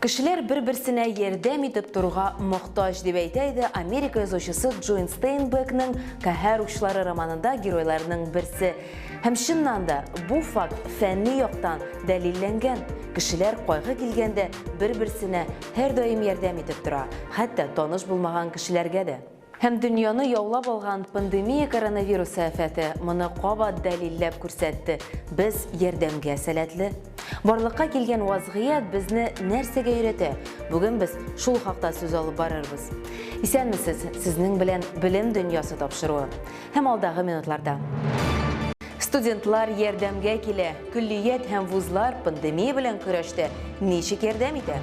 Кешеләр бер-берсенә ярдәм итеп торырга мохтаҗ дип әйтә Америка язучысы Джон Стейнбекның «Каһәр учлары» романында геройларының берсе. Һәм чыннан да бу факт фәнни яктан дәлилләнгән. Кешеләр кайгы килгәндә бер-берсенә һәр даим ярдәм итеп тора, хәтта таныш булмаган кешеләргә дә. Һәм дөньяны яулап алган пандемия коронавирус афәте моны кабат дәлилләп күрсәтте. Без ярдәмгә сәләтле. Барлыкка килгән вазгыять безне нәрсәгә өйрәтә? Бүген без шул хакта сүз алып барырбыз. Исәнмесез, сезнең белән белем дөньясы тапшыруы. Һәм алдагы минутларда. Студентлар ярдәмгә килә. Күллият һәм вузлар пандемия белән көрәштә ничек ярдәм итә?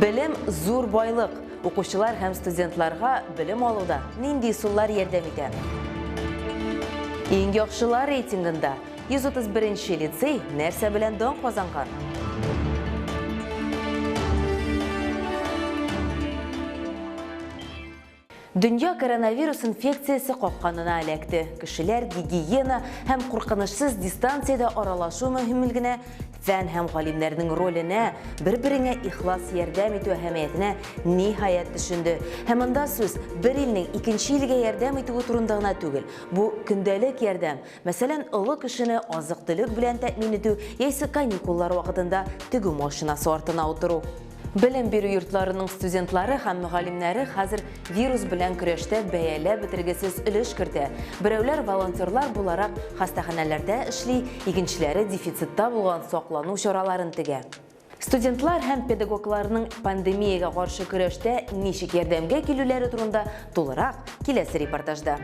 Белем зур байлык. Укучылар һәм студентларга белем алуда нинди усуллар ярдәм итә? Иң яхшылар рейтингында 131-нче лицей нәрсә белән дан казанган? Дөнья коронавирус инфекциясе капканына эләкте. Кешеләр гигиена һәм куркынычсыз дистанциядә аралашу мөһимлегенә, фән һәм галимнәрнең роленә, бер-береңә ихлас ярдәм итү әһәмиятенә ниһаять төшенде. Һәм монда сүз бер илнең икенче илгә ярдәм итүе турында гына түгел. Бу көндәлек ярдәм. Мәсәлән, олы кешене азык-төлек белән тәэмин итү яисә каникуллар вакытында тегү машинасы артына утыру. Белем бирү йортларының студентлары һәм мөгаллимнәре хәзер вирус белән көрәштә бәяләп бетергесез өлеш кертә. Берәүләр волонтерлар буларак хастаханәләрдә эшли, икенчеләре дефицитта булган саклану чараларын тегә. Студентлар һәм педагогларның пандемиягә каршы көрәштә ничек ярдәмгә килүләре турында тулырак киләсе репортажда.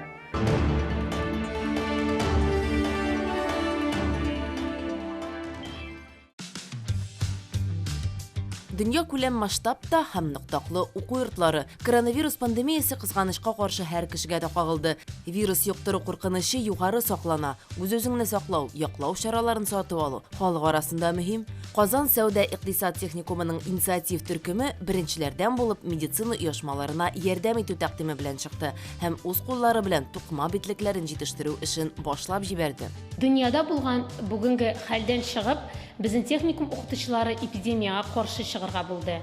Дөнья күләм масштабта һәм ныктаклы уку йортлары коронавирус пандемиясе кызганычка каршы һәр кешегә дә кагылды. Вирус юктыру куркынычы югары саклана. Үз-үзеңне саклау, яклау чараларын сатып алу халык арасында мөһим. Казан сәүдә-икътисад техникумының инициатив төркеме беренчеләрдән булып медицина оешмаларына ярдәм итү тәкъдиме белән чыкты һәм үз куллары белән тукма битлекләрен җитештерү эшен башлап җибәрде. Дөньяда булган бүгенге хәлдән чыгып, безнең техникум укытучылары эпидемияга каршы чыгарга булды.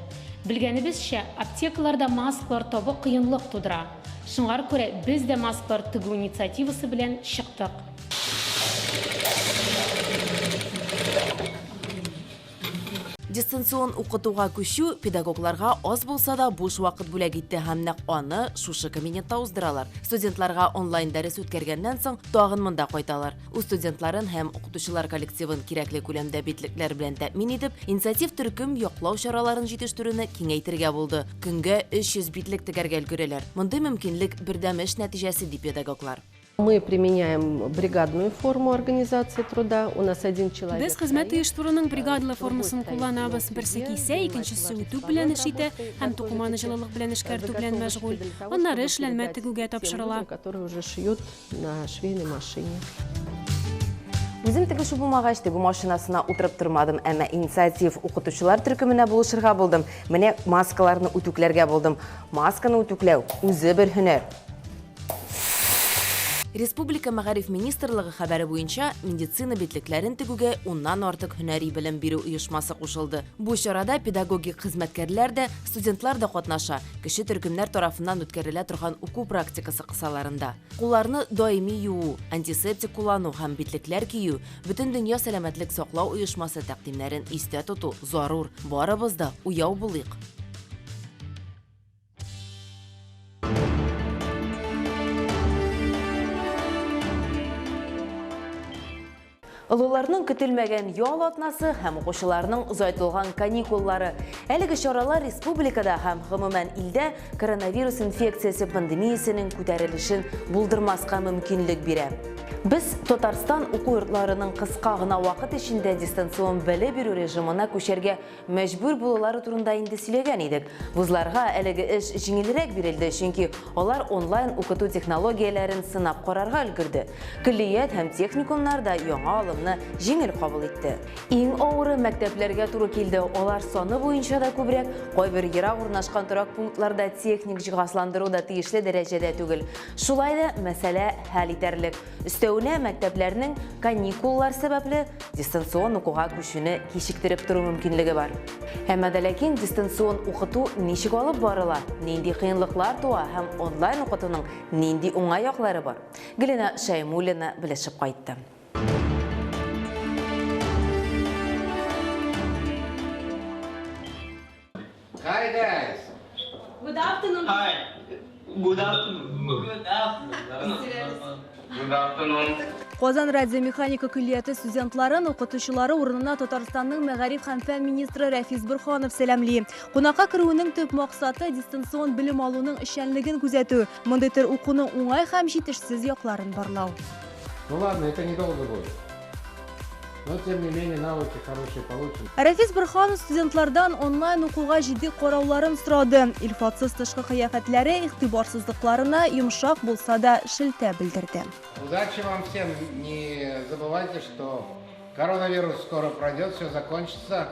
Белгәнебезчә, аптекаларда маскалар табу кыенлык тудыра. Шуңа күрә без дә маскалар тегү инициативасы белән чыктык. Дистанцион укытуга күчү педагогларга аз булса да буш вакыт бүләк итте һәм нәкъ аны шушы кабинетта уздыралар. Студентларга онлайн дәрес үткәргәннән соң тагын монда кайталар. Үз студентларын һәм укытучылар коллективын кирәкле күләмдә битлекләр белән тәэмин итеп, инициатив төркем яклау чараларын җитештерүне киңәйтергә булды. Көнгә 300 битлек тегәргә өлгерәләр. Мондый мөмкинлек бердәм эш нәтиҗәсе дип педагоглар. Мы применяем бригадную форму организации труда. У нас один человек. Без хезмәт оештыруның бригадлы формасын кулланабыз. Берсе кисә, икенчесе үтү белән эш итә һәм тукыманы җылылык белән эшкәртү белән мәшгуль. Аннары эшләнмә тегүгә тапшырыла. Которые уже шьют на швейной машине. Үзем тегүче булмагач, тегү машинасына утырып тормадым, әмма инициатив укытучылар төркеменә булышырга булдым. Менә маскаларны үтүкләргә булдым. Масканы үтүкләү үзе бер һөнәр. Республика Мәгариф министрлыгы хәбәре буенча медицина битлекләрен тегүгә 10ннан артык һөнәри белем бирү оешмасы кушылды. Бу чарада педагогик хезмәткәрләр дә, студентлар да катнаша. Кеше төркемнәр тарафыннан үткәрелә торган уку практикасы кысаларында. Кулларны даими юу, антисептик куллану һәм битлекләр кию бөтен дөнья сәламәтлек саклау оешмасы тәкъдимнәрен истә тоту зарур. Барыбыз да уяу булыйк. Олыларның көтелмәгән ял атнасы һәм укучыларның озайтылган каникуллары. Әлеге чаралар республикада һәм гомумән илдә коронавирус инфекциясе пандемиясенең күтәрелешен булдырмаска мөмкинлек бирә. Без Татарстан уку йортларының кыска гына вакыт эчендә дистанцион белем бирү режимына күчәргә мәҗбүр булулары турында инде сөйләгән идек. Вузларга әлеге эш җиңелрәк бирелде, чөнки алар онлайн укыту технологияләрен сынап карарга өлгерде. Күллият һәм техникумнарда яңа алымны җиңел кабул итте. Иң авыры мәктәпләргә туры килде. Алар саны буенча да күбрәк, кайбер ерак урнашкан торак пунктларда техник җиһазландыру да тиешле дәрәҗәдә түгел. Шулай да мәсьәлә хәл итәрлек. Өстә Өстәвенә мәктәпләрнең каникуллар сәбәпле дистанцион укуга күчүне кичиктереп тору мөмкинлеге бар. Әмма ләкин дистанцион укыту ничек алып барыла, нинди кыенлыклар туа һәм онлайн укытуның нинди уңай яклары бар? Галина Шаймуллина белешеп кайтты. Hi guys. Good afternoon. Hi. Good afternoon. Good afternoon. Qozon радиомеханика күллияты студентларын укытучылары урынына Татарстанның мәгариф һәм фән министры Рафис Бурханов сәламли. Кунакка керүнең төп максаты дистанцион белем алуның эшчәнлеген күзәтү, мондый төр укуның уңай һәм җитешсез якларын барлау. Ну ладно, это недолго будет. Но тем не менее навыки хорошие получим. Рафис Бурханов студентлардан онлайн укуга җитди карауларын сорады. Илфатсыз тышкы кыяфәтләре игътибарсызлыкларына йомшак булса да шелтә белдерде. Удачи вам всем. Не забывайте, что коронавирус скоро пройдет, все закончится.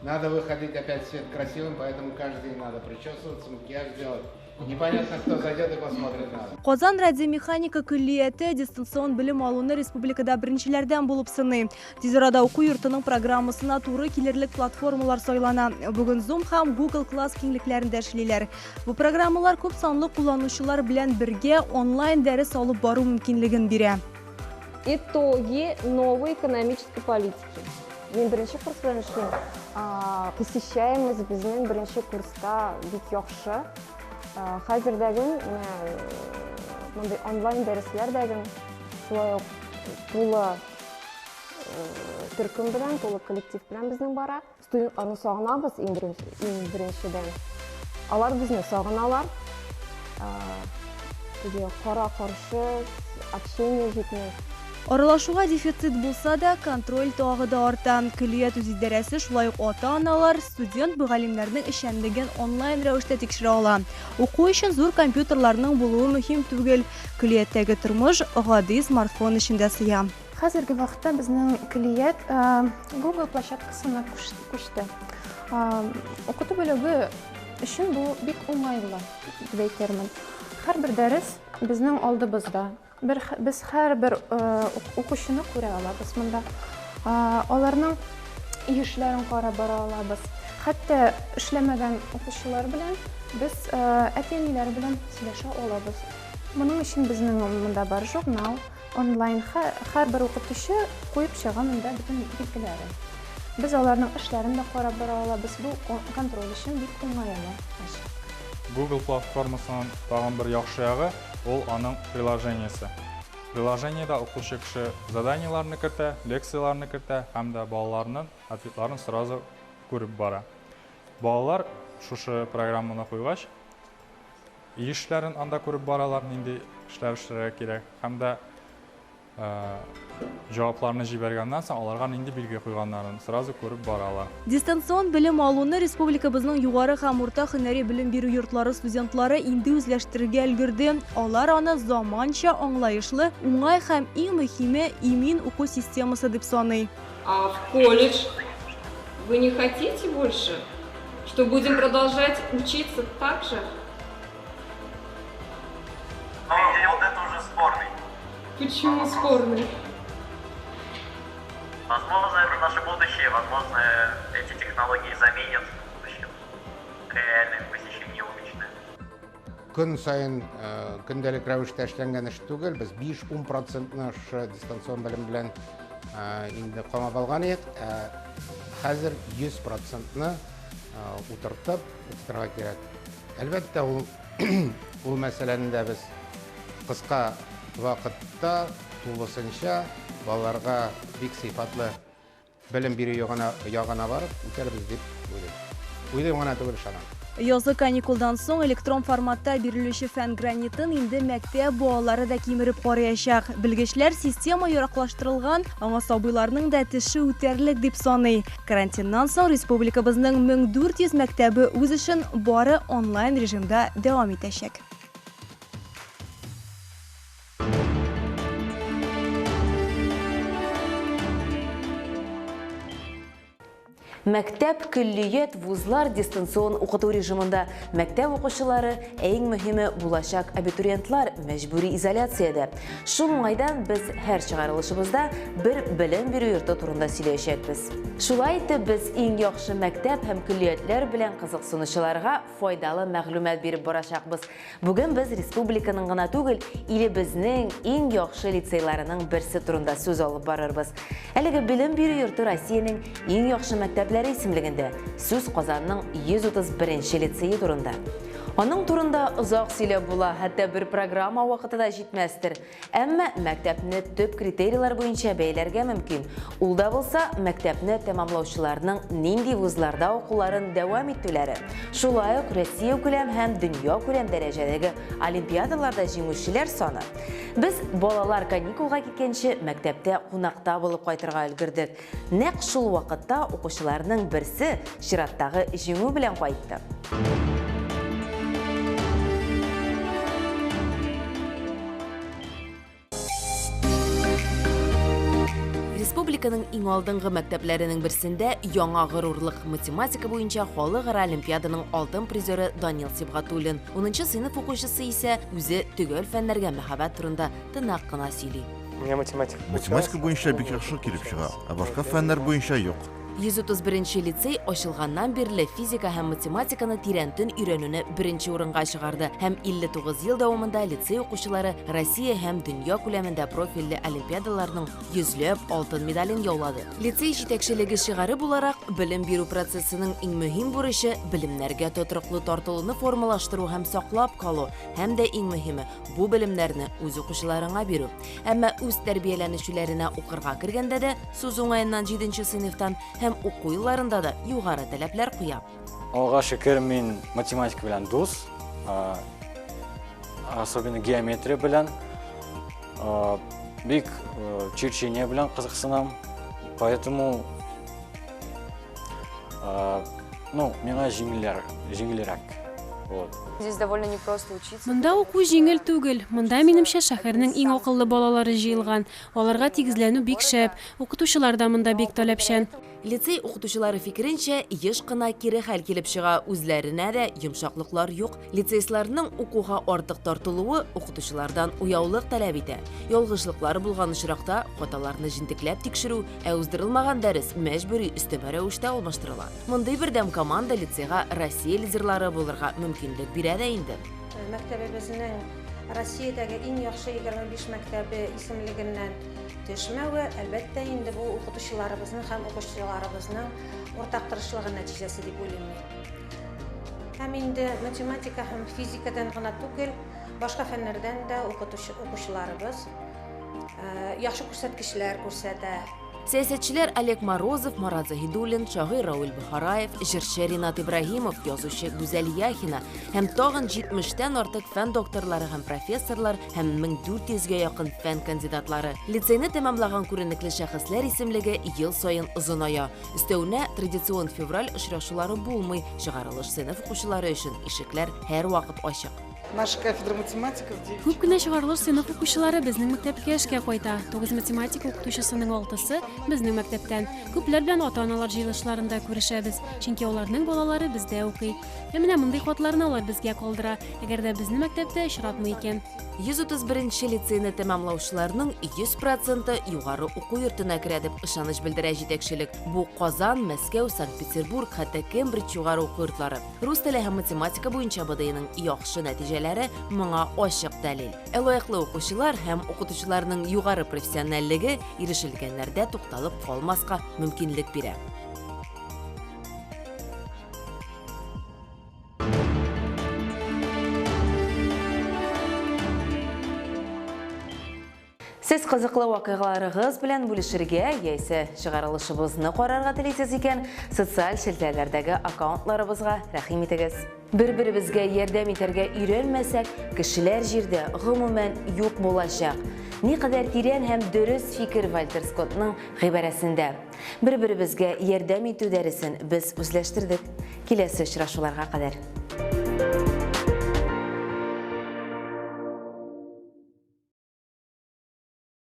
Надо выходить опять в свет красивым, поэтому каждый день надо причесываться, макияж делать. Непонятно, кто зайдет и посмотрит надо. Qozon радиомеханика күллияте дистанцион белем алуны республикада беренчеләрдән булып сыный. Тиз арада уку йортының программасына туры килерлек платформалар сайлана. Бүген Zoom һәм Google Class киңлекләрендә эшлиләр. Бу программалар күп санлы кулланучылар белән бергә онлайн дәрес алып бару мөмкинлеген бирә. Итоги новой экономической политики. Мен беренче курс белән эшлим. Посещаемость безнең беренче курста бик яхшы. Хәзердәген мондай онлайн дәресләрдәген шулай ук тулы төркем белән, тулы коллектив белән безнең бара. Студентларны сагынабыз иң беренчедән. Алар безне сагыналар. Кара каршы общение җитми. Аралашуга дефицит булса да, контроль тагы да арта. Күллият үз идарәсе шулай ук ата-аналар, студент мөгаллимнәрнең эшчәнлеген онлайн рәвештә тикшерә ала. Уку өчен зур компьютерларның булуы мөһим түгел. Күллияттәге тормыш гади смартфон эчендә сыя. Хәзерге вакытта безнең күллият Google площадкасына күчте. Укыту бүлеге өчен бу бик уңайлы дип әйтермен. Һәрбер дәрес безнең алдыбызда. Biz hər bir укучыны күрә алабыз монда. Аларның эшләрен карап бара алабыз. Хәтта эшләмәгән укучылар белән без әтиләр белән сөйләшә алабыз. Моның өчен безнең монда бар журнал, онлайн һәрбер укытучы куеп чыган монда бөтен билгеләре. Без аларның эшләрен дә карап бара алабыз. Бу контроль өчен бик уңайлы. Google платформасының тагын бер яхшы ягы ул аның приложениесе. Приложениедә укучы кеше заданиеларны кертә, лекцияларны кертә һәм дә балаларның ответларын сразу күреп бара. Балалар шушы программаны куйгач, эшләрен анда күреп баралар, нинди эшләр эшләргә кирәк һәм дә җавапларны җибәргәннән соң аларга нинди билге куйганнарын сразу күреп баралар. Дистанцион белем алуны республикабызның югары һәм урта һөнәри белем бирү йортлары студентлары инде үзләштерергә өлгерде. Алар аны заманча аңлаешлы, уңай һәм иң мөһиме имин уку системасы дип саный. А в колледж вы не хотите больше? Что будем продолжать учиться так же? Вот это уже спорный. Почему спорный? Возможно, это наше будущее, возможно, эти технологии заменят в будущем реальное посещение уличное. Көн сайын көндәлек рәвештә эшләнгән эш түгел, без 5-10% дистанцион белем белән инде камап алган идек. Хәзер 100% утыртып укытырга кирәк. Әлбәттә, ул мәсьәләне дә без кыска вакытта тулысынча балаларга бик сыйфатлы белем бирү ягына барып үтәрбез дип уйлыйм. Уйлыйм гына түгел, ышанам. Язгы каникулдан соң электрон форматта бирелүче фән гранитын инде мәктәп балалары да кимереп карыячак. Белгечләр система яраклаштырылган, аңа сабыйларның да теше үтәрлек дип саный. Карантиннан соң республикабызның 1400 мәктәбе үз эшен бары онлайн режимда дәвам итәчәк. Мәктәп, күллиет, вузлар дистанцион укыту режимында мәктәп укучылары эң мөһиме булачак абитуриентлар мәҗбүри изоляциядә. Шул уңайдан без һәр чыгарылышыбызда бер белем бирү йорты турында сөйләячәкбез. Шулай итеп без иң яхшы мәктәп һәм күллиятләр белән кызыксынучыларга файдалы мәгълүмат биреп барачакбыз. Бүген без республиканың гына түгел, илебезнең иң яхшы лицейларының берсе турында сүз алып барырбыз. Әлеге белем бирү йорты Россиянең иң яхшы мәктәпләре исемлегендә, сүз Казанның 131-нче лицейы турында. Аның турында озак сөйләп була, хәтта бер программа вакыты да җитмәстер. Әмма мәктәпне төп критерийлар буенча бәйләргә мөмкин. Ул да булса, мәктәпне тәмамлаучыларның нинди вузларда укуларын дәвам итүләре. Шулай ук Россия күләм һәм дөнья күләм дәрәҗәдәге олимпиадаларда җиңүчеләр саны. Без балалар каникулга киткәнче мәктәптә кунакта булып кайтырга өлгердек. Нәкъ шул вакытта укучыларның берсе чираттагы җиңү белән кайтты. Республиканың иң алдынгы мәктәпләренең берсендә яңа горурлык математика буенча халыкара олимпиаданың алтын призеры Данил Сибгатуллин, 10-нчы сыйныф укучысы исә үзе төгәл фәннәргә мәхәббәт турында тынак кына сөйли. Математика буенча бик яхшы килеп чыга, ә башка фәннәр буенча юк. 131-нче лицей ачылганнан бирле физика һәм математиканы тирәнтен өйрәнүне беренче урынга чыгарды һәм 59 ел дәвамында лицей укучылары Россия һәм дөнья күләмендә профильле олимпиадаларның йөзләп алтын медален яулады. Лицей җитәкчелеге шиғары буларак, белем бирү процессының иң мөһим бурычы белемнәргә тотрыклы тартылуны формалаштыру һәм саклап калу, һәм дә иң мөһиме бу белемнәрне үз укучыларына бирү. Әмма үз тәрбияләнүчеләренә укырга кергәндә дә сүз уңаеннан 7-нче сыйныфтан һәм уку елларында да югары таләпләр куя. Алга шөкер, мин математика белән дус, особенно геометрия белән, бик черчение белән кызыксынам, поэтому миңа җиңелрәк. Здесь довольно непросто учиться. Монда уку җиңел түгел. Монда минемчә шәһәрнең иң акыллы балалары җыелган. Аларга тигезләнү бик шәп. Укытучылар да монда бик таләпчән. Лицей укытучылары фикеренчә, еш кына кире хәл килеп чыга, үзләренә дә йомшаклыклар юк. Лицейсларның укуга артык тартылуы укытучылардан уяулык таләп итә. Ялгышлыклар булган очракта хаталарны җинтекләп тикшерү, ә уздырылмаган дәрес мәҗбүри өстәмә рәвештә алмаштырыла. Мондый бердәм команда лицейга Россия лидерлары булырга мөмкинлек бирә дә инде. Мәктәбебезнең Россиядәге иң яхшы 25 мәктәбе исемлегеннән төшмәүе, әлбәттә инде бу укытучыларыбызның һәм укучыларыбызның уртак тырышлыгы нәтиҗәсе дип уйлыйм. Һәм инде математика һәм физикадан гына түгел, башка фәннәрдән дә укучыларыбыз яхшы күрсәткечләр күрсәтә. Сәясәтчеләр Олег Морозов, Марат Заһидуллин, шагыйрь Рауль Бухараев, җырчы Ринат Ибраһимов, язучы Гүзәл Яхина һәм тагын 70-тән артык фән докторлары һәм профессорлар һәм 1400-гә якын фән кандидатлары. Лицейны тәмамлаган күренекле шәхесләр исемлеге ел саен озыная. Өстәвенә традицион февраль очрашулары булмый, чыгарылыш сыйныф укучылары өчен ишекләр һәр вакыт ачык. Наша кафедра математиков. Күп кенә чыгарылыш сыйныф укучылары безнең мәктәпкә эшкә кайта. 9 математика укытучысының 6-сы безнең мәктәптән. Күпләр белән ата-аналар җыелышларында күрешәбез, чөнки аларның балалары бездә укый. Менә мондый хатларны алар безгә калдыра, әгәр дә безнең мәктәптә очратмый икән. 131-нче лицейны тәмамлаучыларның 100% югары уку йортына керә дип ышаныч белдерә җитәкчелек. Бу Казан, Мәскәү, Санкт-Петербург, хәтта Кембридж югары уку йортлары. Рус теле һәм математика буенча БДИның яхшы нәтиҗәләре моңа ачык дәлил. Лаеклы укучылар һәм укытучыларның югары профессиональлеге ирешелгәннәрдә тукталып калмаска мөмкинлек бирә. Сез кызыклы вакыйгаларыгыз белән бүлешергә яисә чыгарылышыбызны карарга телисез икән, социаль шелтәләрдәге аккаунтларыбызга рәхим итегез. Бер-беребезгә ярдәм итәргә өйрәнмәсәк, кешеләр җирдә гомумән юк булачак. Никадәр тирән һәм дөрес фикер Вальтер Скоттның гыйбарәсендә. Бер-беребезгә ярдәм итү дәресен без үзләштердек. Киләсе очрашуларга кадәр.